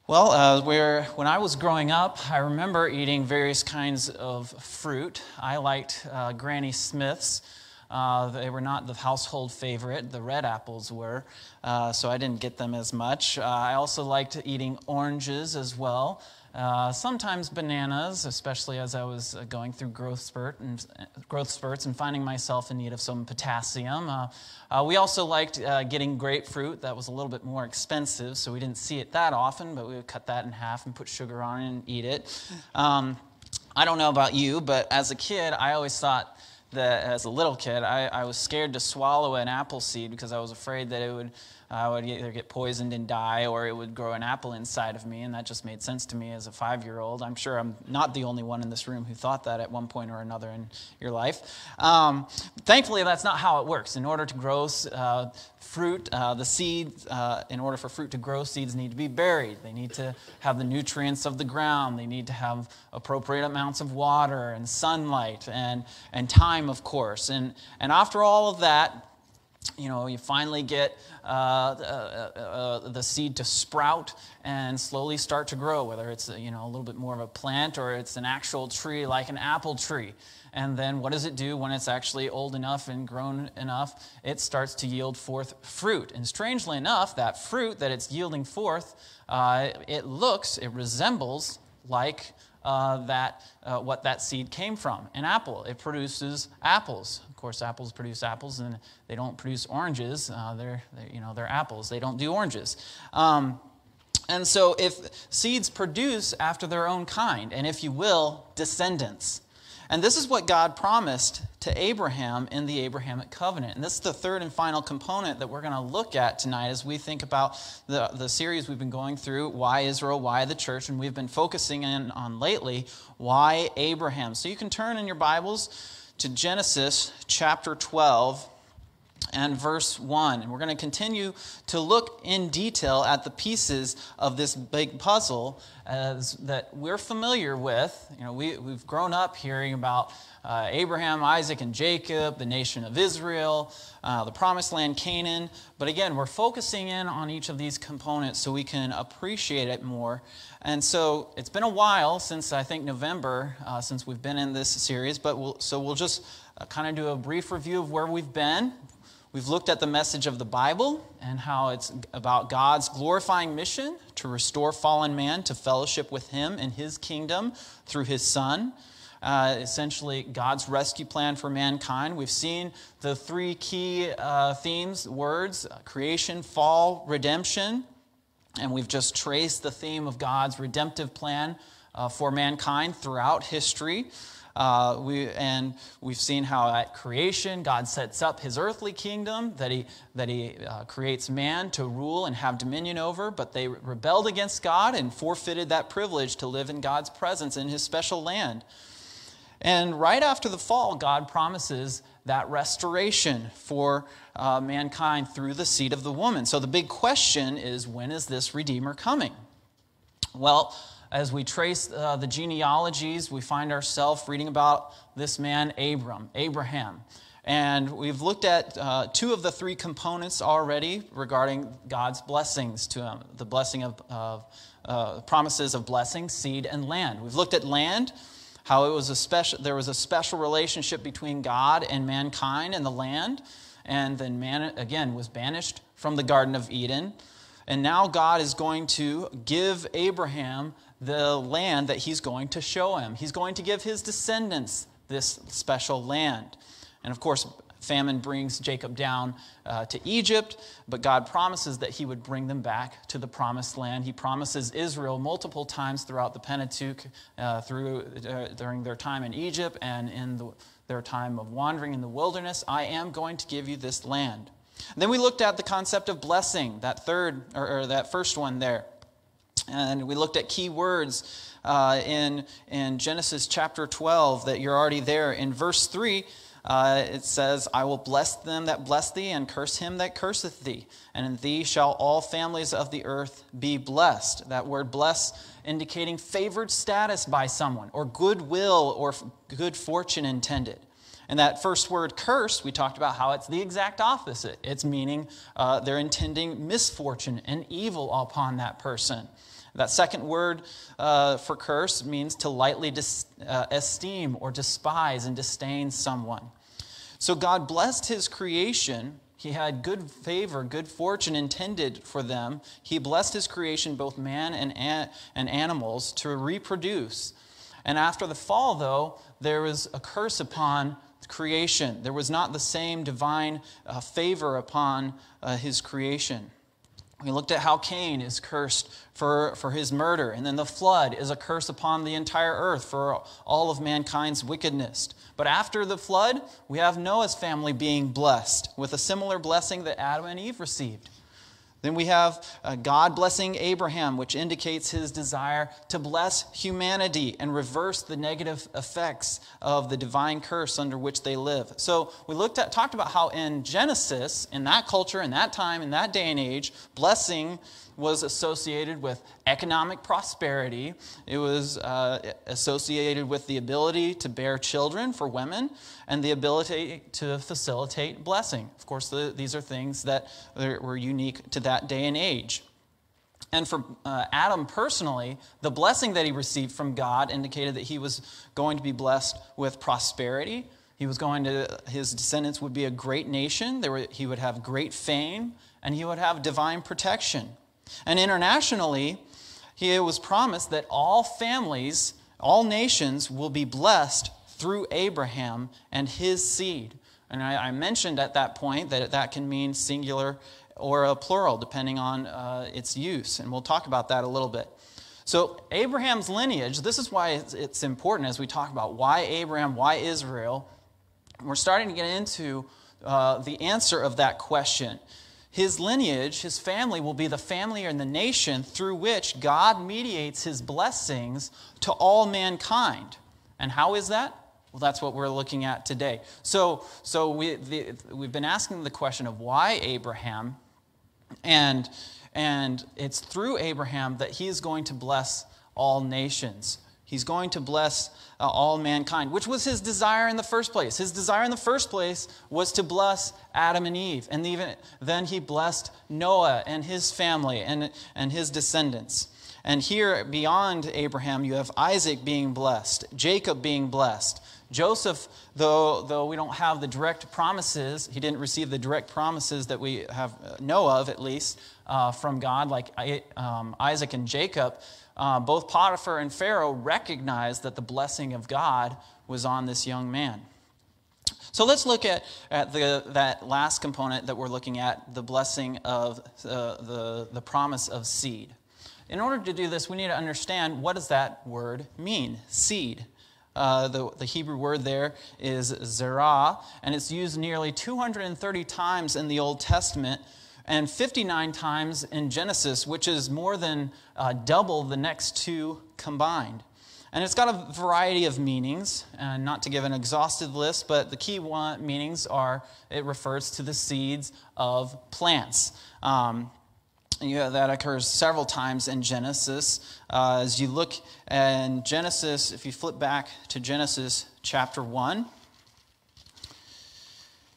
Well, when I was growing up, I remember eating various kinds of fruit. I liked Granny Smith's. They were not the household favorite. The red apples were, so I didn't get them as much. I also liked eating oranges as well. Sometimes bananas, especially as I was going through growth spurts and finding myself in need of some potassium. We also liked getting grapefruit. That was a little bit more expensive, so we didn't see it that often, but we would cut that in half and put sugar on it and eat it. I don't know about you, but as a kid, I always thought that as a little kid, I was scared to swallow an apple seed because I was afraid that I would either get poisoned and die, or it would grow an apple inside of me, and that just made sense to me as a 5-year-old. I'm sure I'm not the only one in this room who thought that at one point or another in your life. Thankfully, that's not how it works. In order to grow fruit, the seeds, in order for fruit to grow, seeds need to be buried. They need to have the nutrients of the ground. They need to have appropriate amounts of water and sunlight and time, of course. And after all of that, you finally get the seed to sprout and slowly start to grow, whether it's a little bit more of a plant or it's an actual tree like an apple tree. And then what does it do when it's actually old enough and grown enough? It starts to yield forth fruit. And strangely enough, that fruit that it's yielding forth, it resembles like what that seed came from, an apple. It produces apples. Of course, apples produce apples, and they don't produce oranges. They're apples. They don't do oranges. And so if seeds produce after their own kind, and if you will, descendants. And this is what God promised to Abraham in the Abrahamic covenant. And this is the third and final component that we're going to look at tonight as we think about the series we've been going through, Why Israel, Why the Church? And we've been focusing in on lately, Why Abraham? So you can turn in your Bibles to Genesis chapter 12 and verse 1. And we're going to continue to look in detail at the pieces of this big puzzle that we're familiar with. We've grown up hearing about Abraham, Isaac, and Jacob, the nation of Israel, the promised land Canaan. But again, we're focusing in on each of these components so we can appreciate it more. And so it's been a while since, I think, November, since we've been in this series. But we'll just kind of do a brief review of where we've been. We've looked at the message of the Bible and how it's about God's glorifying mission to restore fallen man to fellowship with Him and His kingdom through His Son. Essentially, God's rescue plan for mankind. We've seen the three key themes, words, creation, fall, redemption. And we've just traced the theme of God's redemptive plan for mankind throughout history. We've seen how at creation God sets up His earthly kingdom that He creates man to rule and have dominion over, but they rebelled against God and forfeited that privilege to live in God's presence in His special land. And right after the fall, God promises that restoration for mankind through the seed of the woman. So the big question is, when is this Redeemer coming? Well, as we trace the genealogies, we find ourselves reading about this man, Abraham. And we've looked at two of the three components already regarding God's blessings to him, the blessing of promises of blessing, seed, and land. We've looked at land, how there was a special relationship between God and mankind and the land. And then man, again, was banished from the Garden of Eden. And now God is going to give Abraham the land that He's going to show him. He's going to give his descendants this special land. And of course, famine brings Jacob down to Egypt, but God promises that He would bring them back to the promised land. He promises Israel multiple times throughout the Pentateuch, during their time in Egypt and in their time of wandering in the wilderness, I am going to give you this land. And then we looked at the concept of blessing, that first one there. And we looked at key words in Genesis chapter 12 that you're already there. In verse 3, it says, I will bless them that bless thee, and curse him that curseth thee. And in thee shall all families of the earth be blessed. That word bless indicating favored status by someone, or goodwill or good fortune intended. And that first word, curse, we talked about how it's the exact opposite. It's meaning they're intending misfortune and evil upon that person. That second word for curse means to lightly esteem or despise and disdain someone. So God blessed his creation. He had good favor, good fortune intended for them. He blessed his creation, both man and animals, to reproduce. And after the fall, though, there was a curse upon creation. There was not the same divine favor upon his creation. We looked at how Cain is cursed for his murder, and then the flood is a curse upon the entire earth for all of mankind's wickedness. But after the flood, we have Noah's family being blessed with a similar blessing that Adam and Eve received. Then we have God blessing Abraham, which indicates his desire to bless humanity and reverse the negative effects of the divine curse under which they live. So we talked about how in Genesis, in that culture, in that time, in that day and age, blessing was associated with economic prosperity. It was associated with the ability to bear children for women and the ability to facilitate blessing. Of course, these are things that were unique to that day and age. And for Adam personally, the blessing that he received from God indicated that he was going to be blessed with prosperity. His descendants would be a great nation. He would have great fame, and he would have divine protection. And internationally, it was promised that all families, all nations will be blessed through Abraham and his seed. And I mentioned at that point that can mean singular or a plural, depending on its use. And we'll talk about that a little bit. So Abraham's lineage, this is why it's important as we talk about why Abraham, why Israel. We're starting to get into the answer of that question. His lineage, his family, will be the family and the nation through which God mediates his blessings to all mankind. And how is that? Well, that's what we're looking at today. So we've been asking the question of why Abraham, and it's through Abraham that he is going to bless all nations. He's going to bless all mankind, which was his desire in the first place. His desire in the first place was to bless Adam and Eve. And even then he blessed Noah and his family and his descendants. And here, beyond Abraham, you have Isaac being blessed, Jacob being blessed. Joseph, though we don't have the direct promises, he didn't receive the direct promises that we know of, at least, from God, like Isaac and Jacob. Both Potiphar and Pharaoh recognized that the blessing of God was on this young man. So let's look at that last component that we're looking at, the blessing of the promise of seed. In order to do this, we need to understand, what does that word mean, seed? The Hebrew word there is zerah, and it's used nearly 230 times in the Old Testament and 59 times in Genesis, which is more than double the next two combined. And it's got a variety of meanings, and not to give an exhaustive list, but the key meanings are, it refers to the seeds of plants. That occurs several times in Genesis. As you look in Genesis, if you flip back to Genesis chapter 1,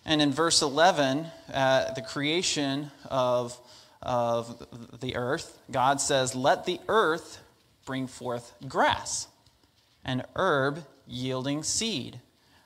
and in verse 11, the creation of the earth, God says, "Let the earth bring forth grass, and herb yielding seed,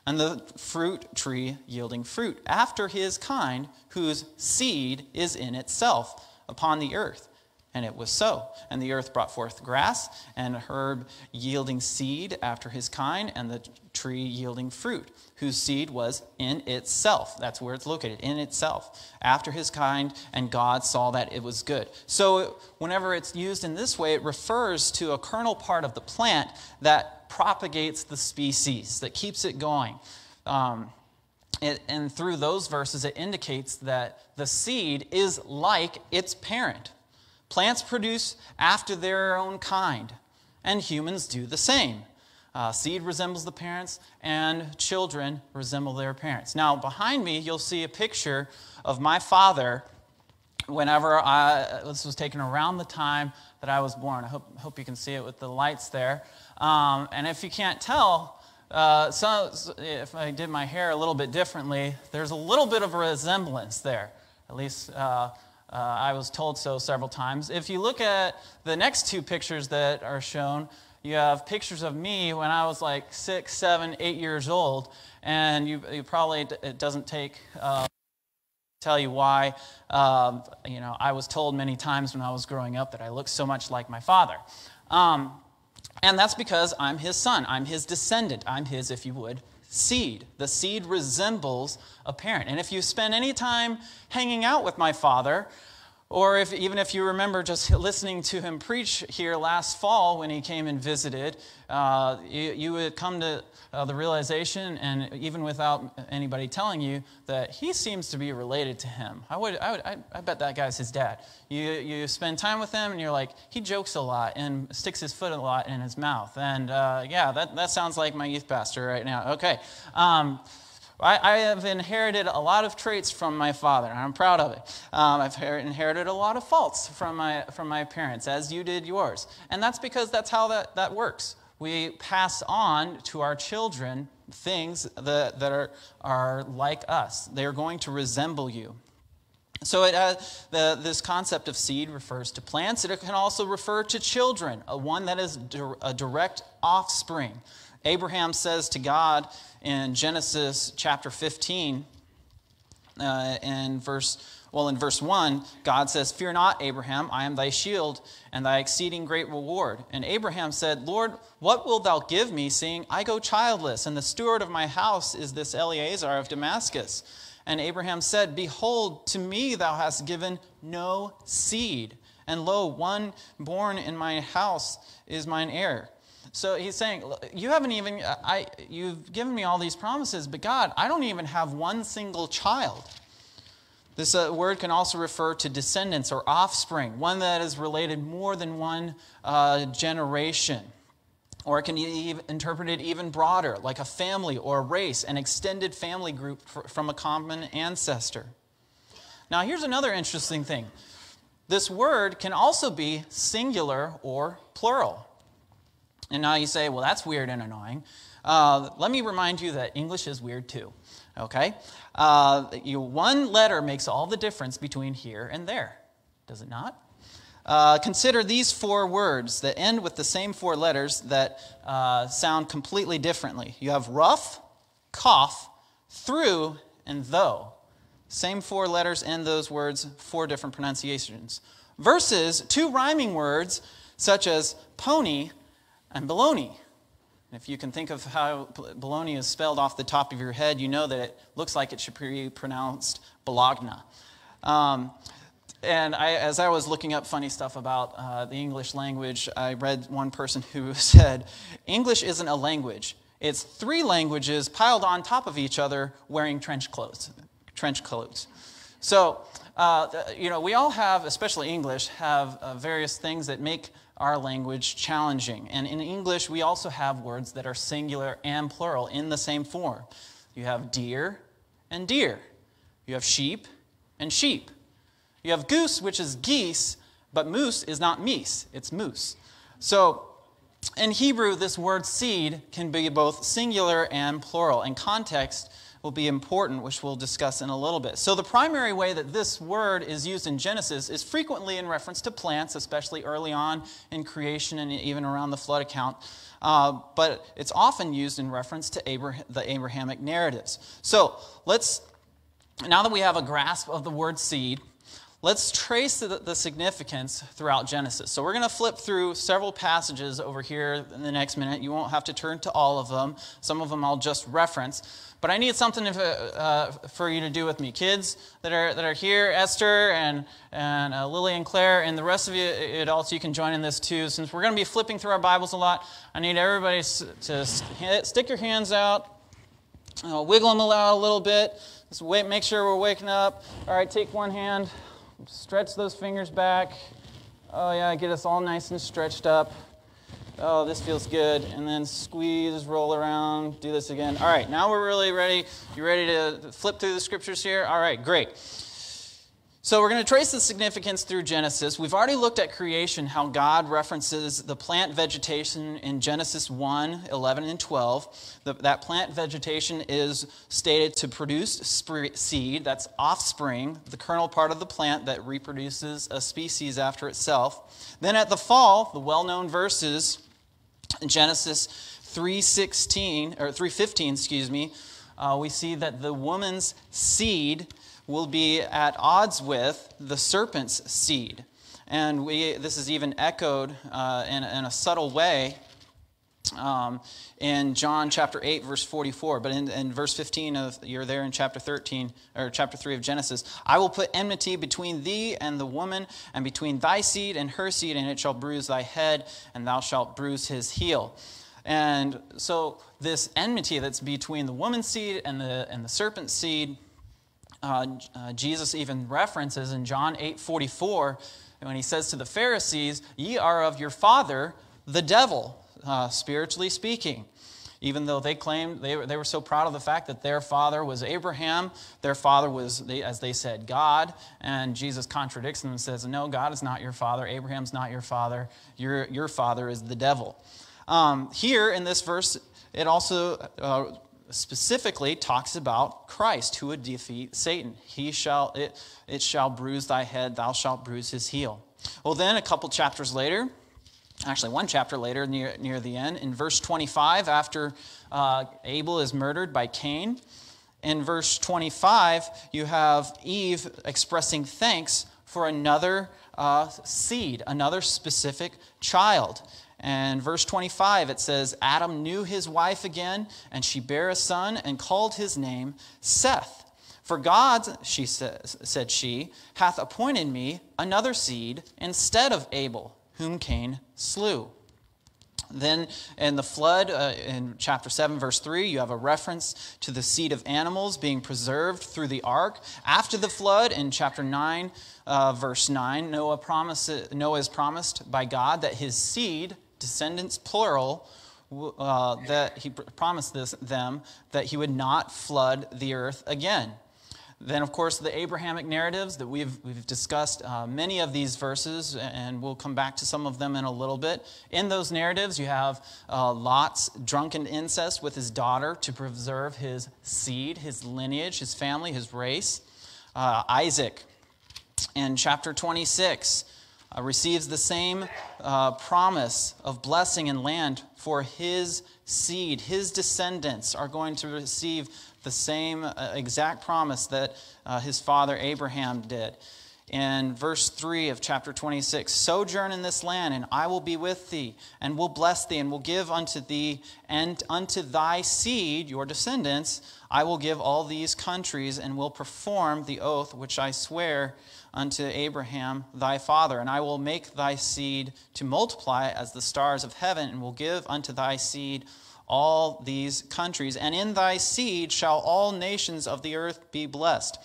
and the fruit tree yielding fruit, after his kind, whose seed is in itself, upon the earth." And it was so. And the earth brought forth grass, and herb yielding seed after his kind, and the tree yielding fruit, whose seed was in itself. That's where it's located, in itself, after his kind, and God saw that it was good. So whenever it's used in this way, it refers to a kernel part of the plant that propagates the species, that keeps it going. And through those verses, it indicates that the seed is like its parent. Plants produce after their own kind, and humans do the same. Seed resembles the parents, and children resemble their parents. Now, behind me, you'll see a picture of my father whenever this was taken around the time that I was born. I hope you can see it with the lights there. And if you can't tell, if I did my hair a little bit differently, there's a little bit of a resemblance there, at least I was told so several times. If you look at the next two pictures that are shown, you have pictures of me when I was like 6, 7, 8 years old, and you probably, it doesn't take tell you why. I was told many times when I was growing up that I looked so much like my father. And that's because I'm his son. I'm his descendant. I'm his, if you would, seed. The seed resembles a parent. And if you spend any time hanging out with my father, or even if you remember just listening to him preach here last fall when he came and visited, you would come to the realization, and even without anybody telling you, that he seems to be related to him. I bet that guy's his dad. You spend time with him, and you're like, he jokes a lot and sticks his foot a lot in his mouth. And that sounds like my youth pastor right now. Okay. I have inherited a lot of traits from my father, and I'm proud of it. I've inherited a lot of faults from my parents, as you did yours. And that's because that's how that works. We pass on to our children things that are like us. They're going to resemble you. So this concept of seed refers to plants. It can also refer to children, one that is a direct offspring. Abraham says to God in Genesis chapter 15, in verse 1, God says, "Fear not, Abraham, I am thy shield and thy exceeding great reward." And Abraham said, "Lord, what wilt thou give me, seeing I go childless, and the steward of my house is this Eleazar of Damascus?" And Abraham said, "Behold, to me thou hast given no seed, and lo, one born in my house is mine heir." So he's saying, you've given me all these promises, but God, I don't even have one single child. This word can also refer to descendants or offspring, one that is related more than one generation. Or it can be interpreted even broader, like a family or a race, an extended family group from a common ancestor. Now here's another interesting thing. This word can also be singular or plural. And now you say, well, that's weird and annoying. Let me remind you that English is weird too, okay? One letter makes all the difference between here and there, does it not? Consider these 4 words that end with the same 4 letters that sound completely differently. You have rough, cough, through, and though. Same 4 letters end those words, 4 different pronunciations. Versus 2 rhyming words such as pony and baloney. And if you can think of how baloney is spelled off the top of your head, you know that it looks like it should be pronounced Bologna. And as I was looking up funny stuff about the English language, I read one person who said, English isn't a language. It's 3 languages piled on top of each other wearing trench clothes. So, we all have, especially English, have various things that make our language challenging. And in English, we also have words that are singular and plural in the same form. You have deer and deer. You have sheep and sheep. You have goose, which is geese, but moose is not meese, it's moose. So in Hebrew, this word seed can be both singular and plural, and context will be important, which we'll discuss in a little bit. So the primary way that this word is used in Genesis is frequently in reference to plants, especially early on in creation and even around the flood account. But it's often used in reference to the Abrahamic narratives. So now that we have a grasp of the word seed, let's trace the significance throughout Genesis. So we're going to flip through several passages over here in the next minute. You won't have to turn to all of them. Some of them I'll just reference. But I need something for you to do with me. Kids that are here, Esther and Lily and Claire, and the rest of you adults, you can join in this too. Since we're going to be flipping through our Bibles a lot, I need everybody to stick your hands out, wiggle them out a little bit. Just make sure we're waking up. All right, take one hand. Stretch those fingers back. Oh yeah, get us all nice and stretched up. Oh, this feels good. And then squeeze, roll around, do this again. All right, now we're really ready. You ready to flip through the scriptures here? All right, great. So we're going to trace the significance through Genesis. We've already looked at creation, how God references the plant vegetation in Genesis 1, 11, and 12. That plant vegetation is stated to produce seed, that's offspring, the kernel part of the plant that reproduces a species after itself. Then at the fall, the well-known verses, in Genesis 3:15, we see that the woman's seed will be at odds with the serpent's seed. And this is even echoed in a subtle way in John chapter 8, verse 44. But in verse 15, you're there in chapter 13, or chapter 3 of Genesis. I will put enmity between thee and the woman, and between thy seed and her seed, and it shall bruise thy head, and thou shalt bruise his heel. And so this enmity that's between the woman's seed and the serpent's seed, Jesus even references in John 8:44 when he says to the Pharisees, ye are of your father, the devil, spiritually speaking. Even though they claimed, they were so proud of the fact that their father was Abraham, their father was, as they said, God, and Jesus contradicts them and says, no, God is not your father, Abraham's not your father, your father is the devil. Here in this verse, it also specifically talks about Christ who would defeat Satan. It shall bruise thy head, thou shalt bruise his heel. Well, then a couple chapters later, actually one chapter later near the end, in verse 25, after Abel is murdered by Cain, in verse 25, you have Eve expressing thanks for another seed, another specific child. And verse 25, it says, Adam knew his wife again, and she bare a son, and called his name Seth. For God, said she, hath appointed me another seed instead of Abel, whom Cain slew. Then in the flood, in chapter 7, verse 3, you have a reference to the seed of animals being preserved through the ark. After the flood, in chapter 9, verse 9, Noah is promised by God that his seed, descendants plural, that he promised them that he would not flood the earth again. Then, of course, the Abrahamic narratives that we've discussed many of these verses, and we'll come back to some of them in a little bit. In those narratives, you have Lot's drunken incest with his daughter to preserve his seed, his lineage, his family, his race. Isaac, in chapter 26, receives the same promise of blessing and land for his seed. His descendants are going to receive the same exact promise that his father Abraham did. In verse 3 of chapter 26, sojourn in this land, and I will be with thee, and will bless thee, and will give unto thee, and unto thy seed, your descendants, I will give all these countries, and will perform the oath which I swear unto Abraham thy father. And I will make thy seed to multiply as the stars of heaven, and will give unto thy seed all these countries. And in thy seed shall all nations of the earth be blessed.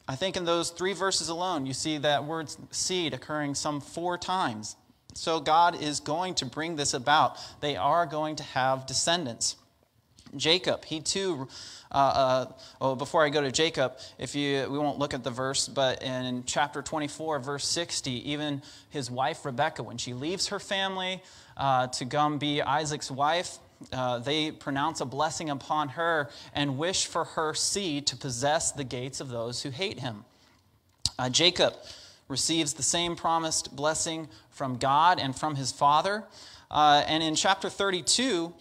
I think in those 3 verses alone, you see that word seed occurring some 4 times. So God is going to bring this about. They are going to have descendants. Jacob, he too, before I go to Jacob, we won't look at the verse, but in chapter 24, verse 60, even his wife Rebekah, when she leaves her family to come be Isaac's wife, they pronounce a blessing upon her and wish for her seed to possess the gates of those who hate him. Jacob receives the same promised blessing from God and from his father. And in chapter 32,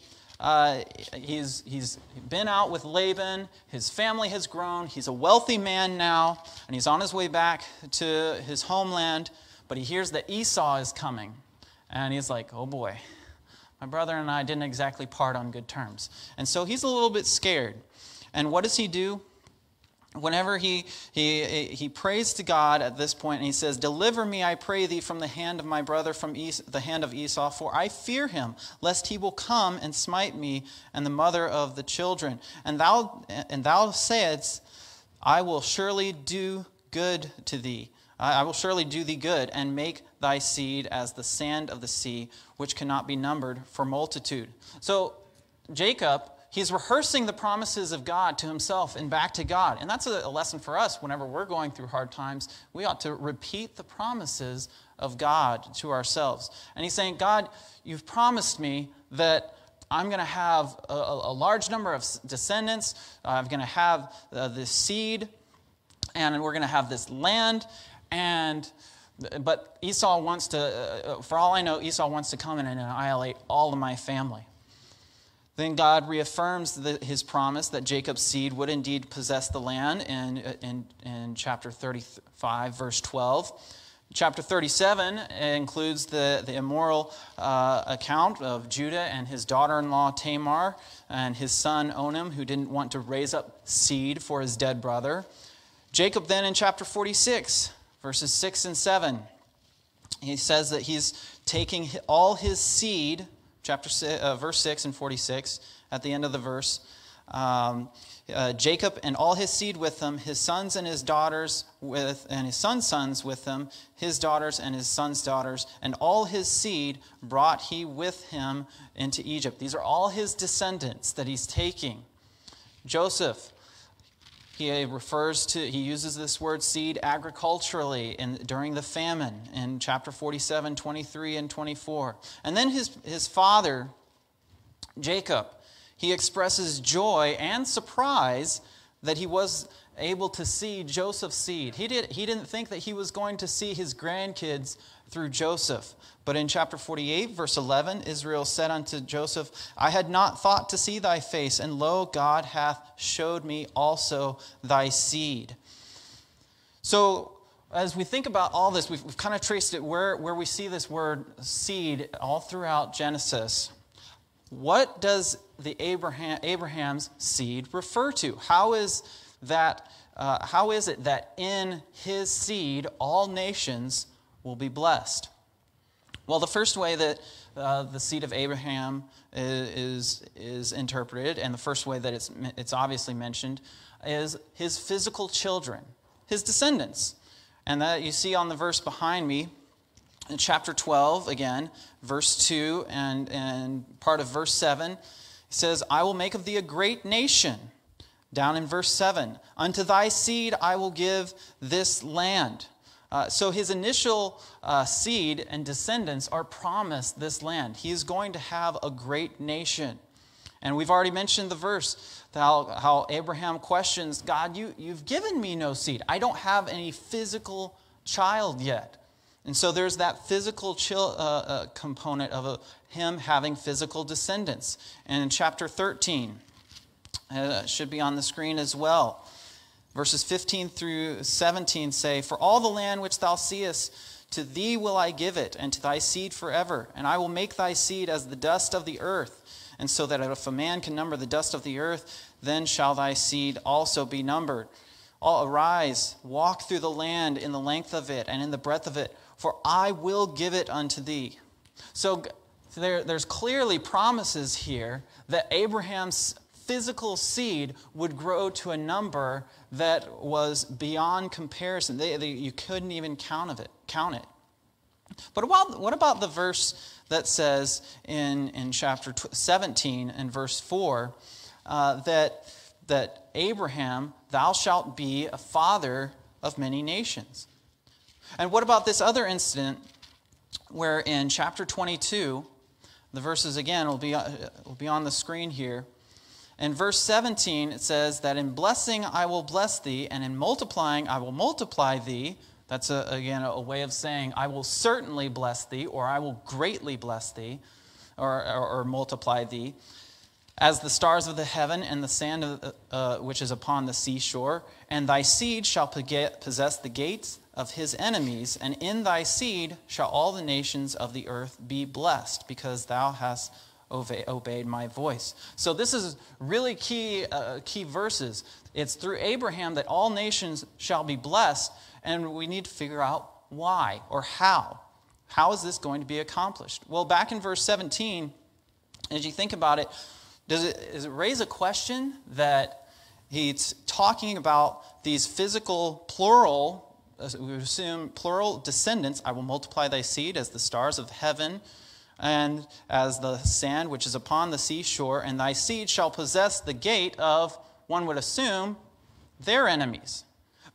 he's been out with Laban. His family has grown. He's a wealthy man now, and he's on his way back to his homeland. But he hears that Esau is coming, and he's like, oh boy. My brother and I didn't exactly part on good terms. And so he's a little bit scared. And what does he do? Whenever he prays to God at this point, and he says, deliver me, I pray thee, from the hand of my brother, from the hand of Esau, for I fear him, lest he will come and smite me and the mother of the children. And thou saidst, I will surely do good to thee. I will surely do thee good, and make thy seed as the sand of the sea, which cannot be numbered for multitude. So Jacob, he's rehearsing the promises of God to himself and back to God. And that's a lesson for us. Whenever we're going through hard times, we ought to repeat the promises of God to ourselves. And he's saying, God, you've promised me that I'm going to have a large number of descendants. I'm going to have this seed, and we're going to have this land. But Esau wants to, for all I know, Esau wants to come in and annihilate all of my family. Then God reaffirms his promise that Jacob's seed would indeed possess the land in chapter 35, verse 12. Chapter 37 includes the immoral account of Judah and his daughter-in-law Tamar and his son Onan, who didn't want to raise up seed for his dead brother. Jacob then in chapter 46, verses 6 and 7, he says that he's taking all his seed, verse 6 and 46, at the end of the verse, Jacob and all his seed with him, his sons and his daughters and his sons' sons with him, his daughters and his sons' daughters, and all his seed brought he with him into Egypt. These are all his descendants that he's taking. Joseph, he uses this word seed agriculturally during the famine in chapter 47, 23, and 24. And then his father, Jacob, he expresses joy and surprise that he was able to see Joseph's seed. He didn't think that he was going to see his grandkids through Joseph. But in chapter 48, verse 11, Israel said unto Joseph, I had not thought to see thy face, and lo, God hath showed me also thy seed. So as we think about all this, we've kind of traced it where we see this word seed all throughout Genesis. What does the Abraham's seed refer to? How is it that in his seed all nations will be blessed? Well, the first way that the seed of Abraham is interpreted, and the first way that it's obviously mentioned, is his physical children, his descendants. And that you see on the verse behind me, in chapter 12, again, verse 2 and part of verse 7, it says, I will make of thee a great nation. Down in verse 7, unto thy seed I will give this land. So his initial seed and descendants are promised this land. He is going to have a great nation. And we've already mentioned the verse, how Abraham questions, God, you've given me no seed. I don't have any physical child yet. And so there's that physical component of him having physical descendants. And in chapter 13, it should be on the screen as well. Verses 15 through 17 say, For all the land which thou seest, to thee will I give it, and to thy seed forever. And I will make thy seed as the dust of the earth. And so that if a man can number the dust of the earth, then shall thy seed also be numbered. Arise, walk through the land in the length of it and in the breadth of it, for I will give it unto thee. So there's clearly promises here that Abraham's physical seed would grow to a number that was beyond comparison. You couldn't even count it. But what about the verse that says in chapter 17 and verse 4 that Abraham, thou shalt be a father of many nations? And what about this other incident where in chapter 22, the verses again will be on the screen here. In verse 17, it says that in blessing I will bless thee, and in multiplying I will multiply thee. That's, again, a way of saying I will certainly bless thee, or I will greatly bless thee, or multiply thee, as the stars of the heaven and the sand which is upon the seashore. And thy seed shall possess the gates of his enemies, and in thy seed shall all the nations of the earth be blessed, because thou hast obeyed my voice. So this is really key verses. It's through Abraham that all nations shall be blessed, and we need to figure out why or how. How is this going to be accomplished? Well, back in verse 17, as you think about it, does it raise a question that he's talking about these physical we assume plural descendants? I will multiply thy seed as the stars of heaven, and as the sand which is upon the seashore, and thy seed shall possess the gate of, one would assume, their enemies.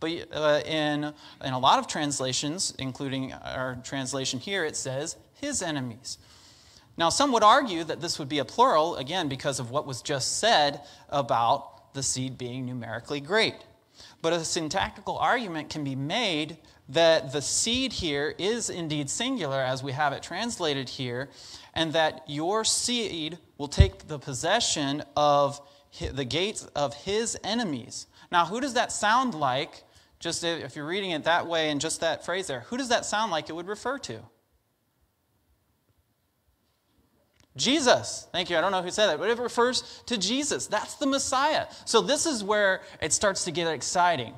But in a lot of translations, including our translation here, it says his enemies. Now, some would argue that this would be a plural, again, because of what was just said about the seed being numerically great. But a syntactical argument can be made that the seed here is indeed singular, as we have it translated here, and that your seed will take the possession of the gates of his enemies. Now, who does that sound like? Just if you're reading it that way and just that phrase there, who does that sound like it would refer to? Jesus. Thank you. I don't know who said that, but it refers to Jesus. That's the Messiah. So this is where it starts to get exciting.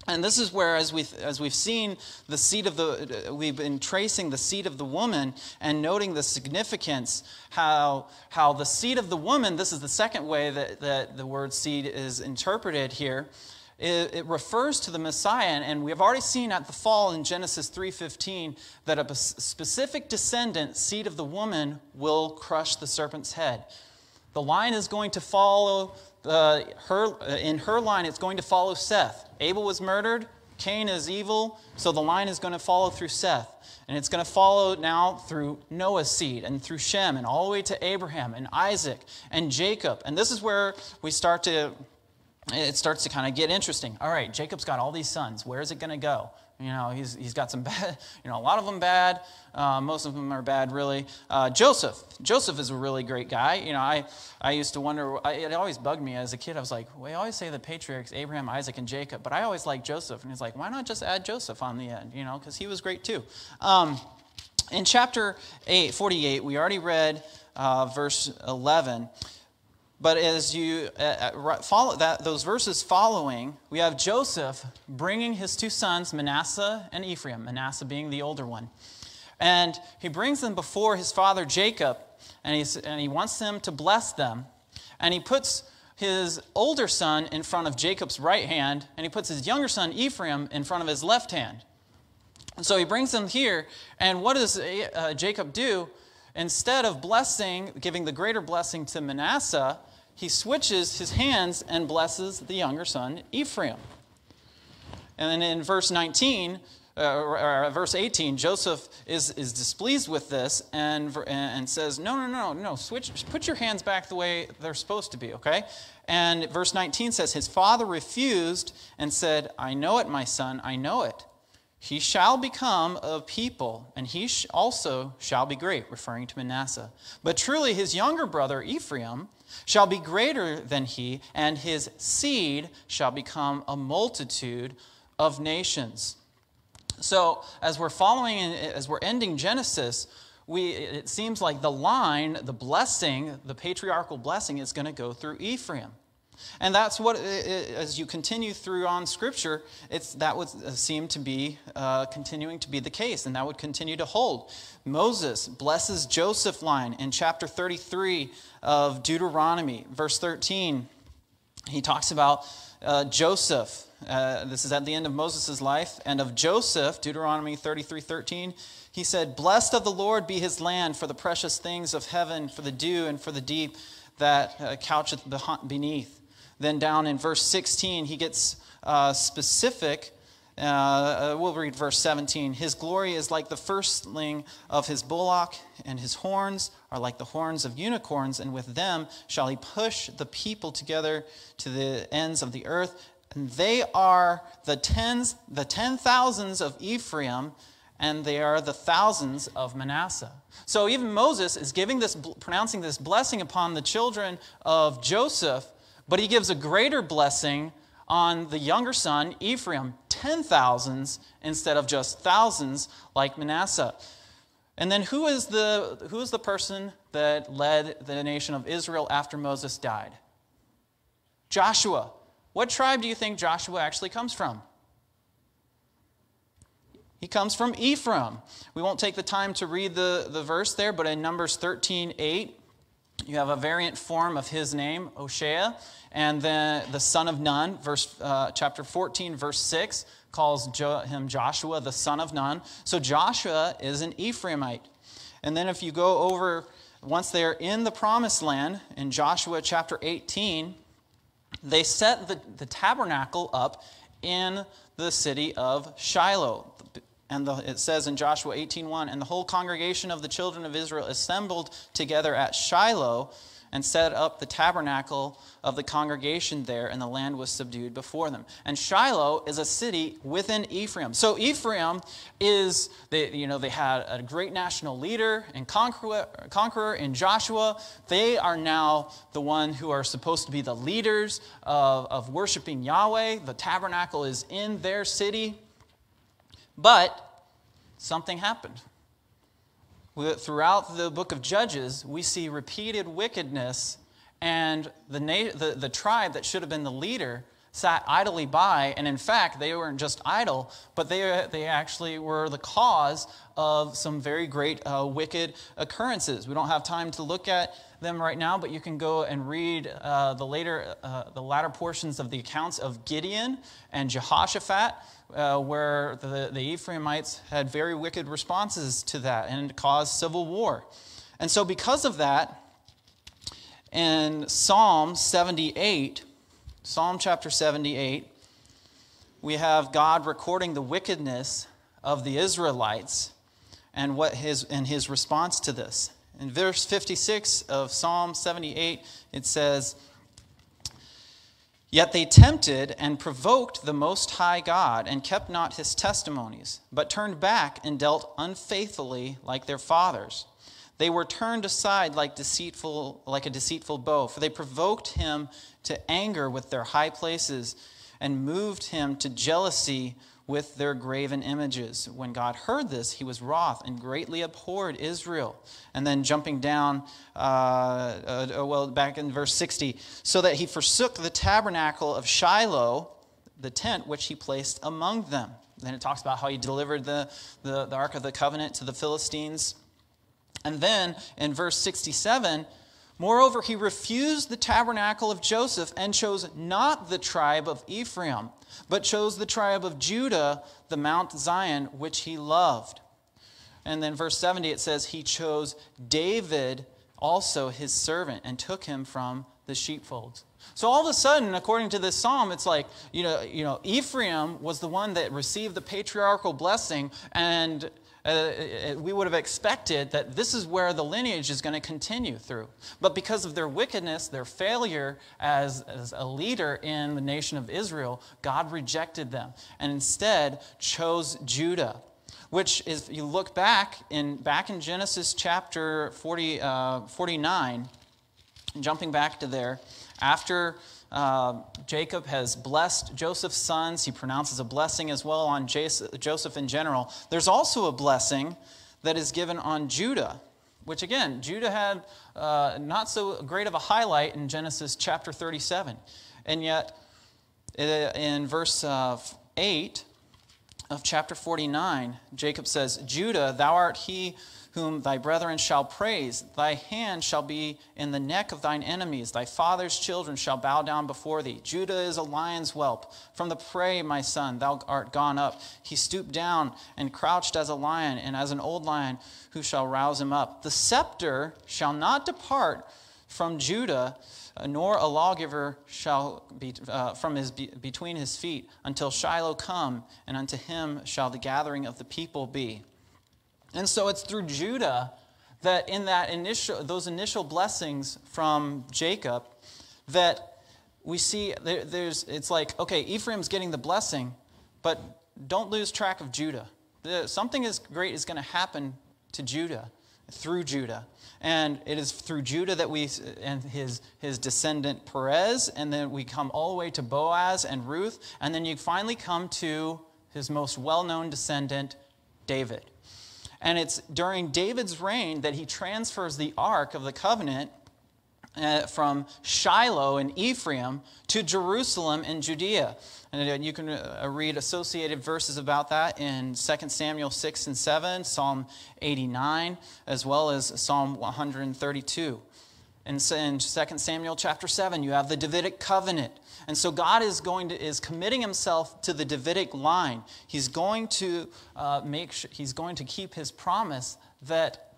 And this is where, as we've seen the seed of we've been tracing the seed of the woman and noting the significance, how the seed of the woman, this is the second way that the word seed is interpreted here. It refers to the Messiah, and we have already seen at the fall in Genesis 3:15 that a specific descendant, seed of the woman, will crush the serpent's head. The line is going to follow in her line. It's going to follow Seth. Abel was murdered. Cain is evil, so the line is going to follow through Seth, and it's going to follow now through Noah's seed and through Shem and all the way to Abraham and Isaac and Jacob. And this is where it starts to kind of get interesting. All right, Jacob's got all these sons. Where is it going to go? You know, he's got some bad, a lot of them bad. Most of them are bad, really. Joseph is a really great guy. I used to wonder, it always bugged me as a kid. I was like, we always say the patriarchs, Abraham, Isaac, and Jacob, but I always liked Joseph. And he's like, why not just add Joseph on the end? Because he was great too. In chapter 48, we already read verse 11. But as you follow those verses following, we have Joseph bringing his two sons, Manasseh and Ephraim, Manasseh being the older one. And he brings them before his father Jacob, and he wants them to bless them. And he puts his older son in front of Jacob's right hand, and he puts his younger son Ephraim in front of his left hand. And so he brings them here, and what does Jacob do? Instead of giving the greater blessing to Manasseh, he switches his hands and blesses the younger son, Ephraim. And then in verse 19, or verse 18, Joseph is displeased with this and says, no, put your hands back the way they're supposed to be, okay? And verse 19 says, his father refused and said, I know it, my son, I know it. He shall become a people, and he also shall be great, referring to Manasseh. But truly his younger brother Ephraim shall be greater than he, and his seed shall become a multitude of nations. So as we're as we're ending Genesis, it seems like the line, the blessing, the patriarchal blessing is going to go through Ephraim. And that's what, as you continue through on Scripture, that would seem to be continuing to be the case, and that would continue to hold. Moses blesses Joseph's line in chapter 33 of Deuteronomy. Verse 13, he talks about Joseph. This is at the end of Moses' life. And of Joseph, Deuteronomy 33:13, he said, blessed of the Lord be his land for the precious things of heaven, for the dew and for the deep that coucheth beneath. Then down in verse 16, he gets specific. We'll read verse 17. His glory is like the firstling of his bullock, and his horns are like the horns of unicorns, and with them shall he push the people together to the ends of the earth. And they are the 10,000s of Ephraim, and they are the thousands of Manasseh. So even Moses is pronouncing this blessing upon the children of Joseph, but he gives a greater blessing on the younger son, Ephraim, 10,000s instead of just thousands like Manasseh. And then who is the person that led the nation of Israel after Moses died? Joshua. What tribe do you think Joshua actually comes from? He comes from Ephraim. We won't take the time to read the verse there, but in Numbers 13:8, you have a variant form of his name, Hoshea, and then the son of Nun, chapter 14, verse 6, calls him Joshua, the son of Nun. So Joshua is an Ephraimite. And then if you go over, once they're in the promised land, in Joshua chapter 18, they set the tabernacle up in the city of Shiloh. And it says in Joshua 18:1, and the whole congregation of the children of Israel assembled together at Shiloh and set up the tabernacle of the congregation there, and the land was subdued before them. And Shiloh is a city within Ephraim. So Ephraim is, they had a great national leader and conqueror in Joshua. They are now the one who are supposed to be the leaders of worshiping Yahweh. The tabernacle is in their city. But something happened. Throughout the book of Judges, we see repeated wickedness, and the tribe that should have been the leader sat idly by, and in fact, they weren't just idle, but they actually were the cause of some very great wicked occurrences. We don't have time to look at them right now, but you can go and read the latter portions of the accounts of Gideon and Jehoshaphat, where the Ephraimites had very wicked responses to that and caused civil war. And so because of that, in Psalm chapter 78, we have God recording the wickedness of the Israelites and his response to this. In verse 56 of Psalm 78, it says, "Yet they tempted and provoked the Most High God, and kept not his testimonies, but turned back and dealt unfaithfully like their fathers. They were turned aside like a deceitful bow, for they provoked him to anger with their high places, and moved him to jealousy with their graven images. When God heard this, he was wroth and greatly abhorred Israel." And then jumping down, back in verse 60, "So that he forsook the tabernacle of Shiloh, the tent which he placed among them." Then it talks about how he delivered the Ark of the Covenant to the Philistines. And then in verse 67, "Moreover, he refused the tabernacle of Joseph, and chose not the tribe of Ephraim, but chose the tribe of Judah, the Mount Zion, which he loved." And then verse 70, it says, "He chose David also his servant, and took him from the sheepfolds." So all of a sudden, according to this psalm, it's like, Ephraim was the one that received the patriarchal blessing, and we would have expected that this is where the lineage is going to continue through. But because of their wickedness, their failure as a leader in the nation of Israel, God rejected them and instead chose Judah, which is, if you look back in Genesis chapter 49, jumping back to there, after Jacob has blessed Joseph's sons, he pronounces a blessing as well on Joseph in general. There's also a blessing that is given on Judah, which again, Judah had not so great of a highlight in Genesis chapter 37. And yet, in verse 8 of chapter 49, Jacob says, "Judah, thou art he whom thy brethren shall praise. Thy hand shall be in the neck of thine enemies. Thy father's children shall bow down before thee. Judah is a lion's whelp. From the prey, my son, thou art gone up. He stooped down and crouched as a lion, and as an old lion, who shall rouse him up? The scepter shall not depart from Judah, nor a lawgiver shall be between his feet, until Shiloh come, and unto him shall the gathering of the people be." And so it's through Judah that in those initial blessings from Jacob that we see it's like, okay, Ephraim's getting the blessing, but don't lose track of Judah. Something great is going to happen to Judah, through Judah. And it is through Judah that and his descendant Perez, and then we come all the way to Boaz and Ruth, and then you finally come to his most well-known descendant, David. And it's during David's reign that he transfers the Ark of the Covenant from Shiloh in Ephraim to Jerusalem in Judea. And you can read associated verses about that in 2 Samuel 6 and 7, Psalm 89, as well as Psalm 132. In 2 Samuel chapter 7, you have the Davidic covenant. And so God is committing himself to the Davidic line. He's going to keep his promise that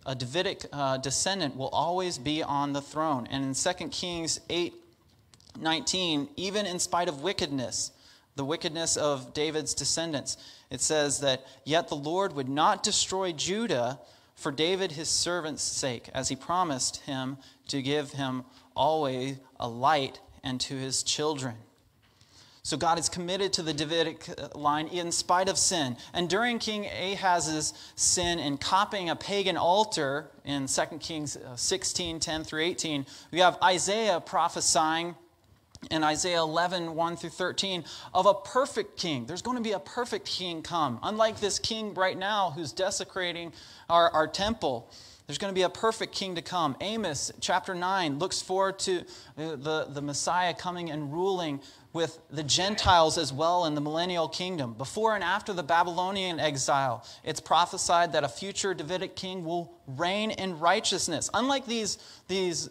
a Davidic descendant will always be on the throne. And in 2 Kings 8:19, even in spite of wickedness, the wickedness of David's descendants, it says that, "Yet the Lord would not destroy Judah for David his servant's sake, as he promised him to give him always a light and to his children." So God is committed to the Davidic line in spite of sin. And during King Ahaz's sin in copying a pagan altar in 2 Kings 16:10 through 18, we have Isaiah prophesying in Isaiah 11:1-13 of a perfect king. There's going to be a perfect king come. Unlike this king right now who's desecrating our temple, there's going to be a perfect king to come. Amos chapter 9 looks forward to the Messiah coming and ruling with the Gentiles as well in the millennial kingdom. Before and after the Babylonian exile, it's prophesied that a future Davidic king will reign in righteousness. Unlike these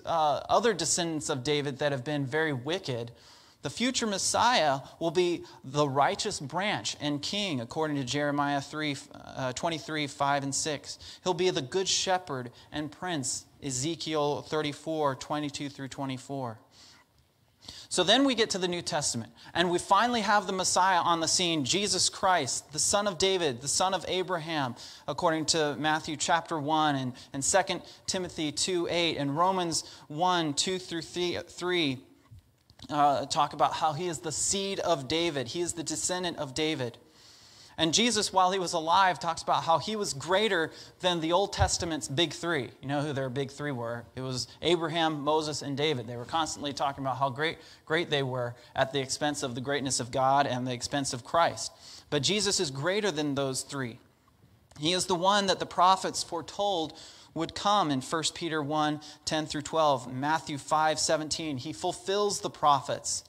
other descendants of David that have been very wicked, the future Messiah will be the righteous branch and king, according to Jeremiah 23:5-6. He'll be the good shepherd and prince, Ezekiel 34:22-24. So then we get to the New Testament, and we finally have the Messiah on the scene, Jesus Christ, the son of David, the son of Abraham, according to Matthew chapter 1 and 2 Timothy 2:8 and Romans 1:2-3 talk about how he is the seed of David. He is the descendant of David. And Jesus, while he was alive, talks about how he was greater than the Old Testament's big three. You know who their big three were? It was Abraham, Moses, and David. They were constantly talking about how great they were at the expense of the greatness of God and the expense of Christ. But Jesus is greater than those three. He is the one that the prophets foretold would come in 1 Peter 1:10-12, Matthew 5:17. He fulfills the prophets.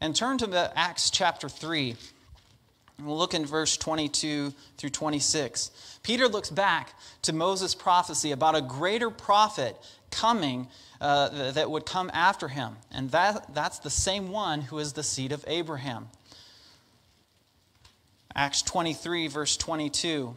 And turn to Acts chapter 3. We'll look in verse 22-26. Peter looks back to Moses' prophecy about a greater prophet coming that would come after him. And that's the same one who is the seed of Abraham. Acts 23, verse 22.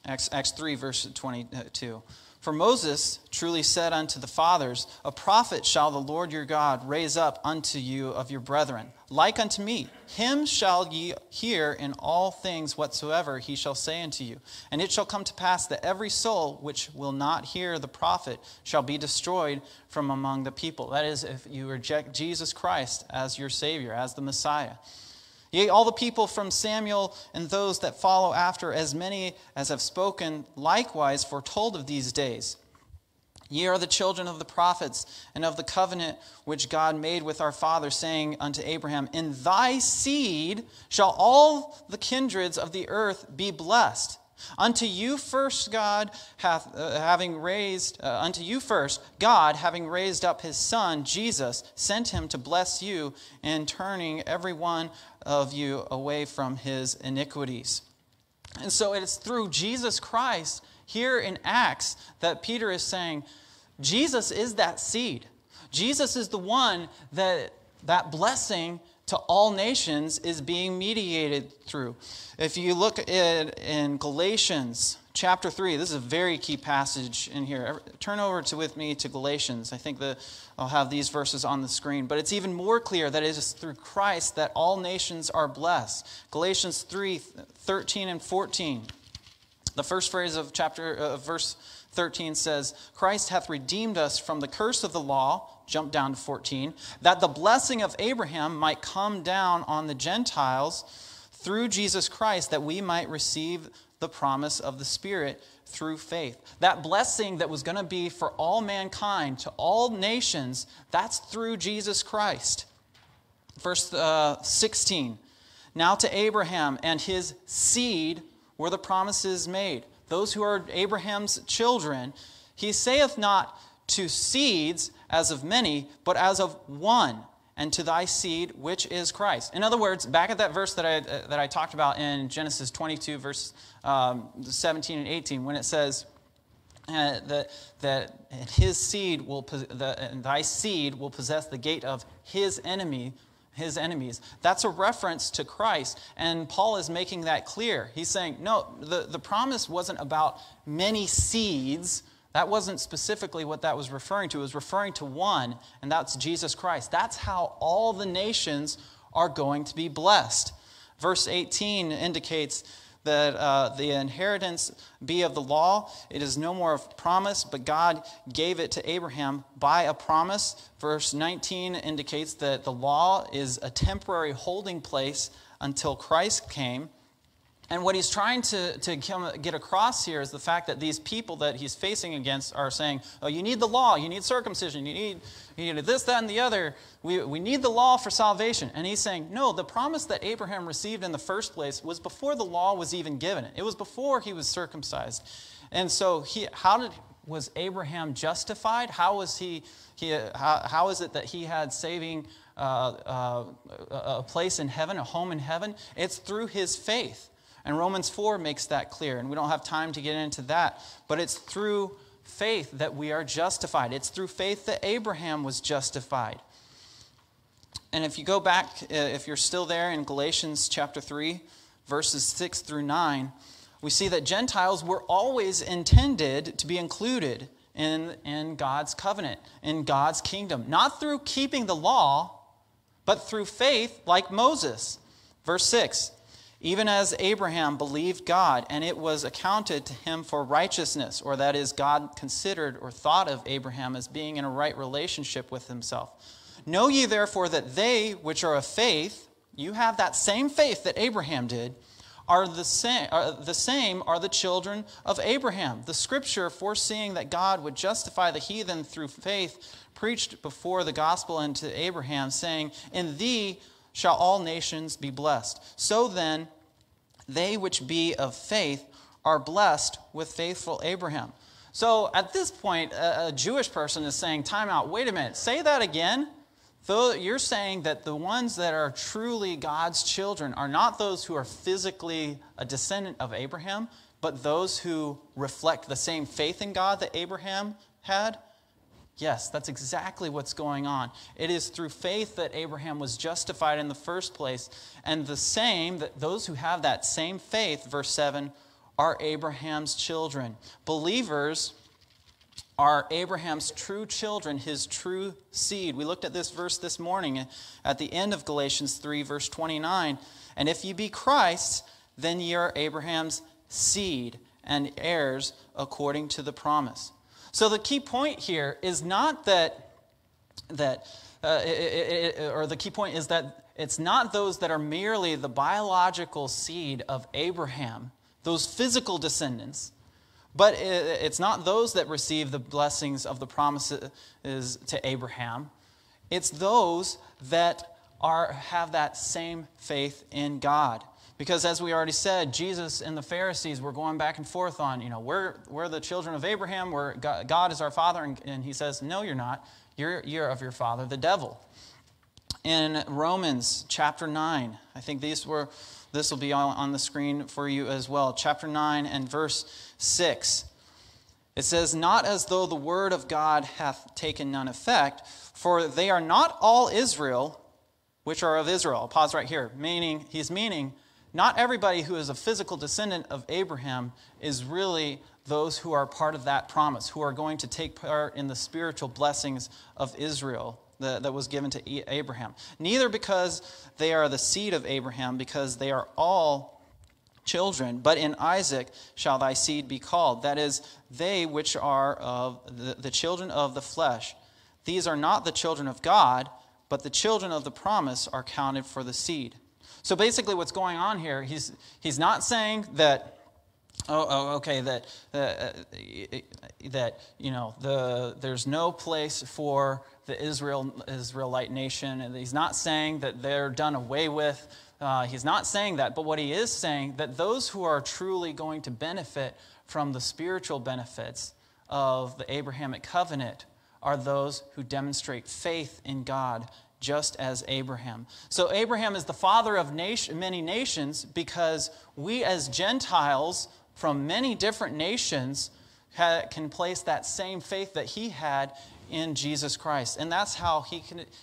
Acts 3, verse 22. For Moses truly said unto the fathers, a prophet shall the Lord your God raise up unto you of your brethren, like unto me. Him shall ye hear in all things whatsoever he shall say unto you. And it shall come to pass that every soul which will not hear the prophet shall be destroyed from among the people. That is, if you reject Jesus Christ as your Savior, as the Messiah. Yea, all the people from Samuel and those that follow after, as many as have spoken, likewise foretold of these days. Ye are the children of the prophets and of the covenant which God made with our father, saying unto Abraham, in thy seed shall all the kindreds of the earth be blessed. Unto you first God having raised up his Son Jesus, sent him to bless you in turning every one of you away from his iniquities. And so it is through Jesus Christ here in Acts that Peter is saying, Jesus is that seed. Jesus is the one that blessing to all nations is being mediated through. If you look at in Galatians chapter 3, this is a very key passage in here. Turn over with me to Galatians. I think I'll have these verses on the screen. But it's even more clear that it is through Christ that all nations are blessed. Galatians 3:13-14. The first phrase of verse 13 says, Christ hath redeemed us from the curse of the law, jump down to 14, that the blessing of Abraham might come down on the Gentiles through Jesus Christ, that we might receive the promise of the Spirit through faith. That blessing that was going to be for all mankind, to all nations, that's through Jesus Christ. Verse 16, now to Abraham and his seed were the promises made. Those who are Abraham's children, he saith not to seeds as of many, but as of one, and to thy seed, which is Christ. In other words, back at that verse that I talked about in Genesis 22, verse 17 and 18, when it says that his seed and thy seed will possess the gate of his enemy, his enemies. That's a reference to Christ, and Paul is making that clear. He's saying, no, the promise wasn't about many seeds. That wasn't specifically what that was referring to. It was referring to one, and that's Jesus Christ. That's how all the nations are going to be blessed. Verse 18 indicates that the inheritance be of the law. It is no more of promise, but God gave it to Abraham by a promise. Verse 19 indicates that the law is a temporary holding place until Christ came. And what he's trying to get across here is the fact that these people that he's facing against are saying, oh, you need the law, you need circumcision, you need this, that, and the other. We need the law for salvation. And he's saying, no, the promise that Abraham received in the first place was before the law was even given. It was before he was circumcised. And so was Abraham justified? How is it that he had saving a place in heaven, a home in heaven? It's through his faith. And Romans 4 makes that clear, and we don't have time to get into that. But it's through faith that we are justified. It's through faith that Abraham was justified. And if you go back, if you're still there in Galatians chapter 3, verses 6 through 9, we see that Gentiles were always intended to be included in God's covenant, in God's kingdom. Not through keeping the law, but through faith like Moses. Verse 6. Even as Abraham believed God, and it was accounted to him for righteousness, or that is, God considered or thought of Abraham as being in a right relationship with himself. Know ye therefore that they which are of faith, you have that same faith that Abraham did, are the same are the children of Abraham. The scripture, foreseeing that God would justify the heathen through faith, preached before the gospel unto Abraham, saying, in thee shall all nations be blessed. So then, they which be of faith are blessed with faithful Abraham. So at this point, a Jewish person is saying, time out, wait a minute, say that again? Though you're saying that the ones that are truly God's children are not those who are physically a descendant of Abraham, but those who reflect the same faith in God that Abraham had? Yes, that's exactly what's going on. It is through faith that Abraham was justified in the first place. And the same, that those who have that same faith, verse 7, are Abraham's children. Believers are Abraham's true children, his true seed. We looked at this verse this morning at the end of Galatians 3, verse 29. And if ye be Christ's, then ye are Abraham's seed and heirs according to the promise. So the key point here is not the key point is that it's not those that are merely the biological seed of Abraham, those physical descendants, but it's not those that receive the blessings of the promises to Abraham. It's those that have that same faith in God. Because as we already said, Jesus and the Pharisees were going back and forth on, we're the children of Abraham, God is our father, and he says, no, you're not. You're of your father, the devil. In Romans chapter 9, I think this will be on the screen for you as well. Chapter 9 and verse 6. It says, not as though the word of God hath taken none effect, for they are not all Israel, which are of Israel. I'll pause right here. He's meaning, not everybody who is a physical descendant of Abraham is really those who are part of that promise, who are going to take part in the spiritual blessings of Israel that was given to Abraham. Neither because they are the seed of Abraham, because they are all children, but in Isaac shall thy seed be called. That is, they which are of the children of the flesh. These are not the children of God, but the children of the promise are counted for the seed. So basically what's going on here, he's not saying that, there's no place for the Israelite nation, and he's not saying that they're done away with. He's not saying that, but what he is saying, that those who are truly going to benefit from the spiritual benefits of the Abrahamic covenant are those who demonstrate faith in God, just as Abraham. So Abraham is the father of many nations because we as Gentiles from many different nations can place that same faith that he had in Jesus Christ. And that's how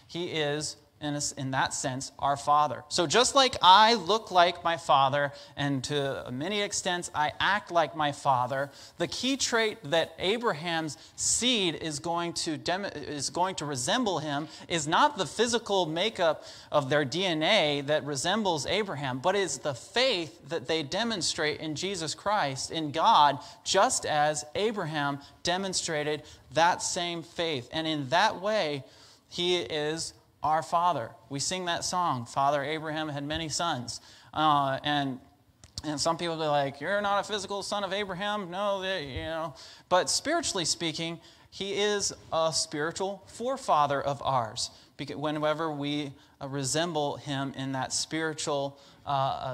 he is in that sense, our Father. So just like I look like my Father, and to many extents I act like my Father, the key trait that Abraham's seed is going to resemble him is not the physical makeup of their DNA that resembles Abraham, but is the faith that they demonstrate in Jesus Christ, in God, just as Abraham demonstrated that same faith. And in that way, he is our Father. We sing that song, Father Abraham had many sons. And some people be like, you're not a physical son of Abraham. No, But spiritually speaking, he is a spiritual forefather of ours, whenever we resemble him in that spiritual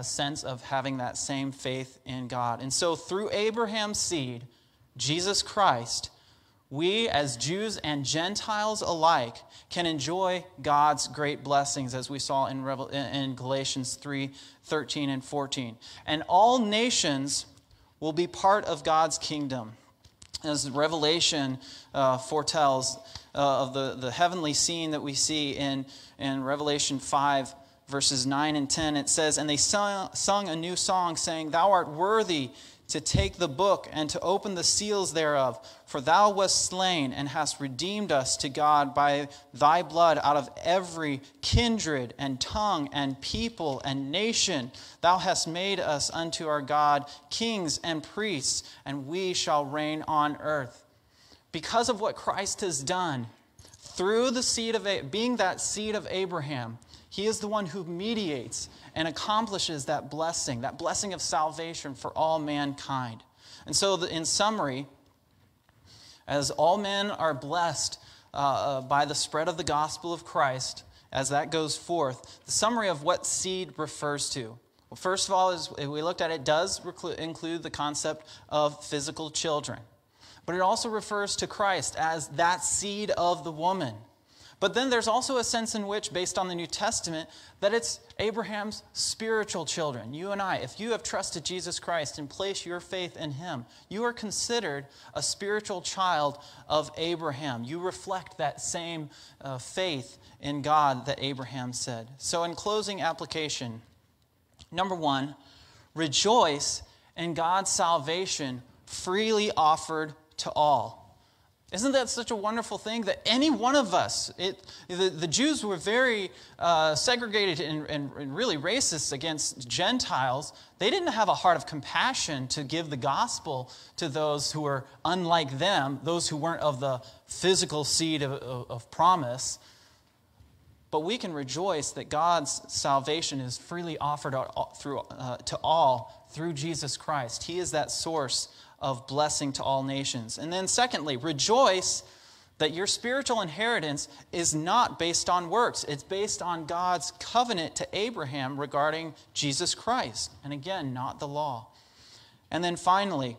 sense of having that same faith in God. And so through Abraham's seed, Jesus Christ, we as Jews and Gentiles alike can enjoy God's great blessings, as we saw in Galatians 3:13 and 14. And all nations will be part of God's kingdom. As Revelation foretells of the heavenly scene that we see in Revelation 5, verses 9 and 10, it says, "And they sung a new song, saying, Thou art worthy to take the book and to open the seals thereof. For thou wast slain and hast redeemed us to God by thy blood out of every kindred and tongue and people and nation. Thou hast made us unto our God kings and priests, and we shall reign on earth." Because of what Christ has done, through the seed of being that seed of Abraham, he is the one who mediates and accomplishes that blessing of salvation for all mankind. And so in summary, as all men are blessed by the spread of the gospel of Christ, as that goes forth, the summary of what seed refers to. Well, first of all, as we looked at, it does include the concept of physical children. But it also refers to Christ as that seed of the woman. But then there's also a sense in which, based on the New Testament, that it's Abraham's spiritual children. You and I, if you have trusted Jesus Christ and placed your faith in him, you are considered a spiritual child of Abraham. You reflect that same faith in God that Abraham said. So in closing application, number one, rejoice in God's salvation freely offered to all. Isn't that such a wonderful thing that any one of us, the Jews were very segregated and really racist against Gentiles. They didn't have a heart of compassion to give the gospel to those who were unlike them, those who weren't of the physical seed of promise. But we can rejoice that God's salvation is freely offered to all through Jesus Christ. He is that source of blessing to all nations. And then secondly, rejoice that your spiritual inheritance is not based on works. It's based on God's covenant to Abraham regarding Jesus Christ. And again, not the law. And then finally,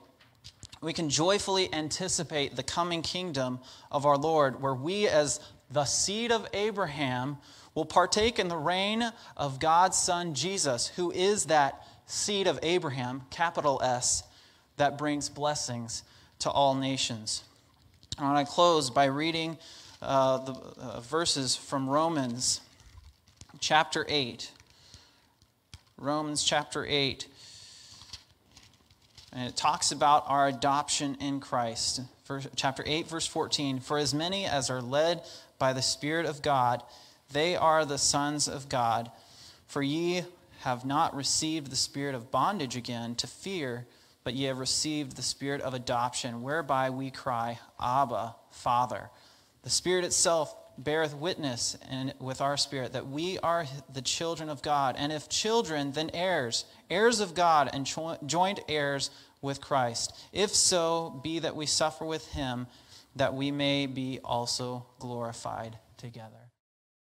we can joyfully anticipate the coming kingdom of our Lord, where we as the seed of Abraham will partake in the reign of God's Son Jesus, who is that seed of Abraham, capital S, that brings blessings to all nations. I want to close by reading the verses from Romans chapter 8. Romans chapter 8. And it talks about our adoption in Christ. Chapter 8, verse 14. "For as many as are led by the Spirit of God, they are the sons of God. For ye have not received the spirit of bondage again to fear, but ye have received the spirit of adoption, whereby we cry, Abba, Father. The Spirit itself beareth witness with our spirit that we are the children of God. And if children, then heirs, heirs of God, and joint heirs with Christ. If so be that we suffer with him, that we may be also glorified together."